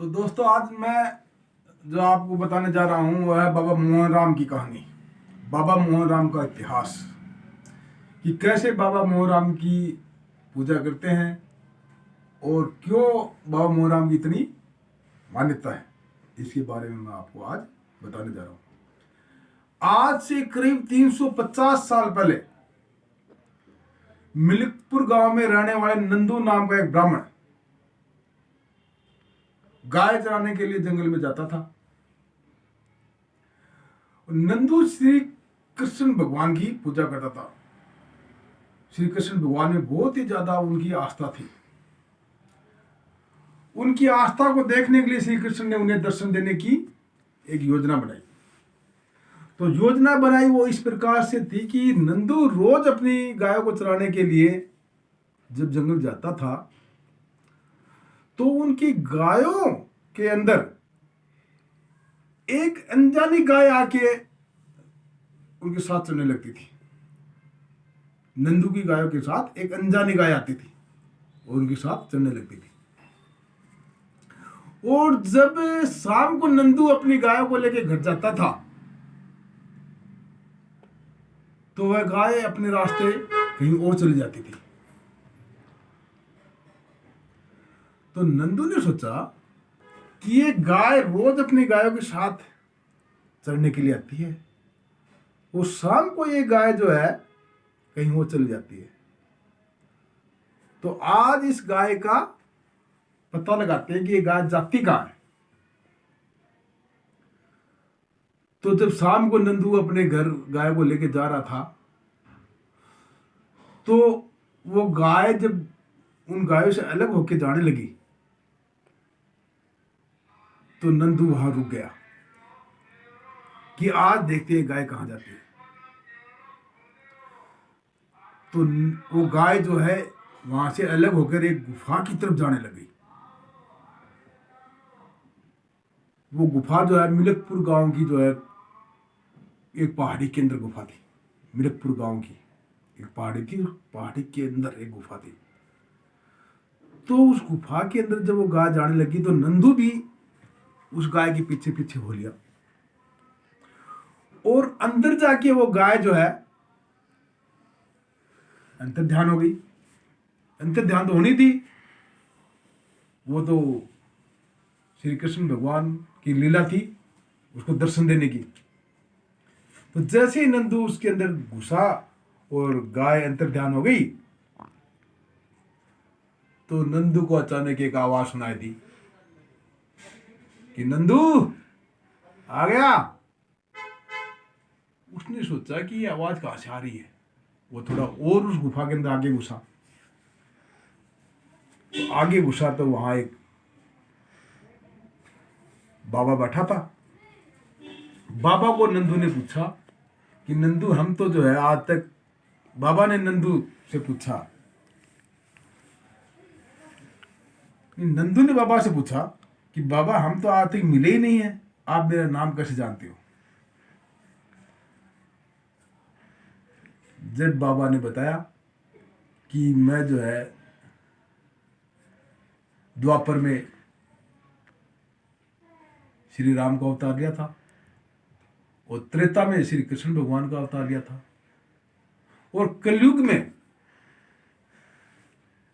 तो दोस्तों आज मैं जो आपको बताने जा रहा हूँ वह है बाबा मोहन राम की कहानी। बाबा मोहन राम का इतिहास कि कैसे बाबा मोहन राम की पूजा करते हैं और क्यों बाबा मोहन राम की इतनी मान्यता है, इसके बारे में मैं आपको आज बताने जा रहा हूँ। आज से करीब 350 साल पहले मिल्कपुर गांव में रहने वाले नंदू नाम का एक ब्राह्मण गाय चराने के लिए जंगल में जाता था। नंदू श्री कृष्ण भगवान की पूजा करता था। श्री कृष्ण भगवान में बहुत ही ज्यादा उनकी आस्था थी। उनकी आस्था को देखने के लिए श्री कृष्ण ने उन्हें दर्शन देने की एक योजना बनाई। तो योजना बनाई वो इस प्रकार से थी कि नंदू रोज अपनी गायों को चराने के लिए जब जंगल जाता था तो उनकी गायों के अंदर एक अनजानी गाय आके उनके साथ चलने लगती थी। नंदू की गायों के साथ एक अनजानी गाय आती थी और उनके साथ चलने लगती थी। और जब शाम को नंदू अपनी गायों को लेकर घर जाता था तो वह गाय अपने रास्ते कहीं और चली जाती थी। तो नंदू ने सोचा कि ये गाय रोज अपनी गायों के साथ चरने के लिए आती है, वो शाम को ये गाय जो है कहीं और चली जाती है, तो आज इस गाय का पता लगाते हैं कि ये गाय जाती कहाँ है। तो जब शाम को नंदू अपने घर गाय को लेके जा रहा था तो वो गाय जब उन गायों से अलग होके जाने लगी तो नंदू वहां रुक गया कि आज देखते हैं गाय कहां जाती है। तो वो गाय जो है वहां से अलग होकर एक गुफा की तरफ जाने लगी। वो गुफा जो है मिल्कपुर गांव की जो है एक पहाड़ी के अंदर गुफा थी। मिल्कपुर गांव की एक पहाड़ी थी, पहाड़ी के अंदर एक गुफा थी। तो उस गुफा के अंदर जब वो गाय जाने लगी तो नंदू भी उस गाय के पीछे पीछे हो लिया और अंदर जाके वो गाय जो है अंतर ध्यान हो गई। अंतर ध्यान तो होनी थी, वो तो श्री कृष्ण भगवान की लीला थी उसको दर्शन देने की। तो जैसे ही नंदू उसके अंदर घुसा और गाय अंतर ध्यान हो गई तो नंदू को अचानक एक आवाज सुनाई दी कि नंदू आ गया। उसने सोचा कि ये आवाज कहां से आ रही है। वो थोड़ा और उस गुफा के अंदर आगे घुसा। तो आगे घुसा तो वहां एक बाबा बैठा था। बाबा को नंदू ने पूछा कि नंदू हम तो जो है आज तक, बाबा ने नंदू से पूछा, नंदू ने बाबा से पूछा कि बाबा हम तो आज तक मिले ही नहीं है, आप मेरा नाम कैसे जानते हो। जब बाबा ने बताया कि मैं जो है द्वापर में श्री राम का अवतार लिया था और त्रेता में श्री कृष्ण भगवान का अवतार लिया था और कलयुग में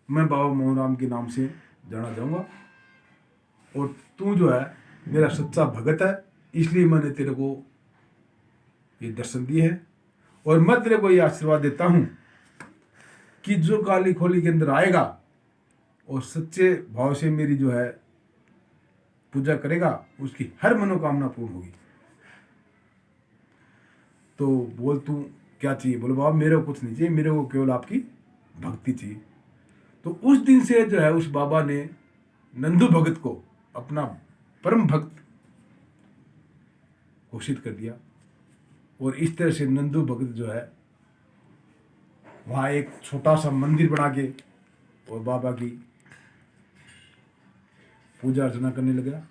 मैं बाबा मोहन राम के नाम से जाना जाऊंगा और तू जो है मेरा सच्चा भगत है, इसलिए मैंने तेरे को ये दर्शन दिए हैं और मैं तेरे को ये आशीर्वाद देता हूं कि जो काली खोली के अंदर आएगा और सच्चे भाव से मेरी जो है पूजा करेगा उसकी हर मनोकामना पूर्ण होगी। तो बोल तू क्या चाहिए। बोलो बाबा मेरे को कुछ नहीं चाहिए, मेरे को केवल आपकी भक्ति चाहिए। तो उस दिन से जो है उस बाबा ने नंदू भगत को अपना परम भक्त घोषित कर दिया और इस तरह से नंदू भगत जो है वहाँ एक छोटा सा मंदिर बना के और बाबा की पूजा अर्चना करने लगा।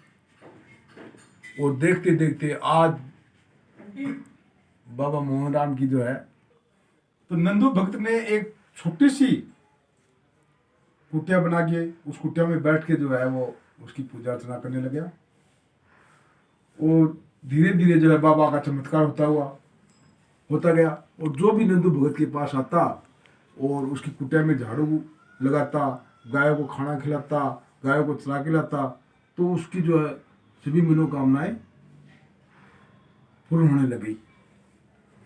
और देखते देखते आज बाबा मोहन राम की जो है, तो नंदू भक्त ने एक छोटी सी कुटिया बना के उस कुटिया में बैठ के जो है वो उसकी पूजा अर्चना करने लग गया। और धीरे धीरे जो है बाबा का चमत्कार होता गया। और जो भी नंदू भगत के पास आता और उसकी कुटिया में झाड़ू लगाता, गायों को खाना खिलाता, गायों को चरा के लाता, तो उसकी जो है सभी मनोकामनाएं पूर्ण होने लगी।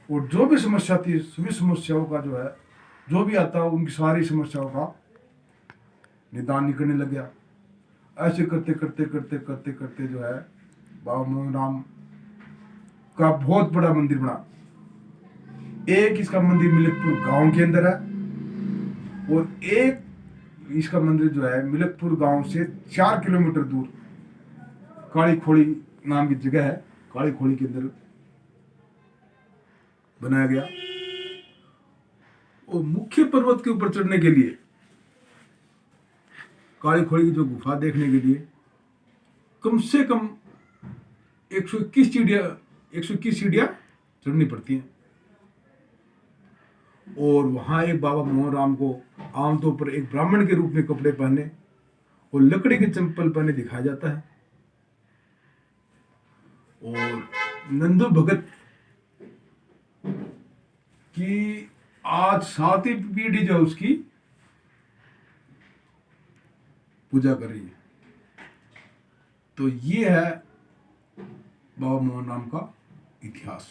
और जो भी समस्या थी, सभी समस्याओं का जो है, जो भी आता उनकी सारी समस्याओं का निदान निकलने लग गया। ऐसे करते करते करते करते करते जो है बाबा मोहन राम का बहुत बड़ा मंदिर बना। एक इसका मंदिर मिलकपुर गांव के अंदर है, और एक इसका मंदिर जो है मिलकपुर गांव से 4 किलोमीटर दूर काली खोड़ी नाम की जगह है, काली खोड़ी के अंदर बनाया गया। और मुख्य पर्वत के ऊपर चढ़ने के लिए, काली खोड़ी की जो गुफा देखने के लिए कम से कम 121 सीढ़ियां चढ़नी पड़ती हैं। और वहां एक बाबा मोहन राम को आमतौर पर एक ब्राह्मण के रूप में कपड़े पहने और लकड़ी के चंपल पहने दिखाया जाता है। और नंदू भगत की आज 7वीं पीढ़ी जो उसकी पूजा कर रही है। तो ये है बाबा मोहन राम का इतिहास।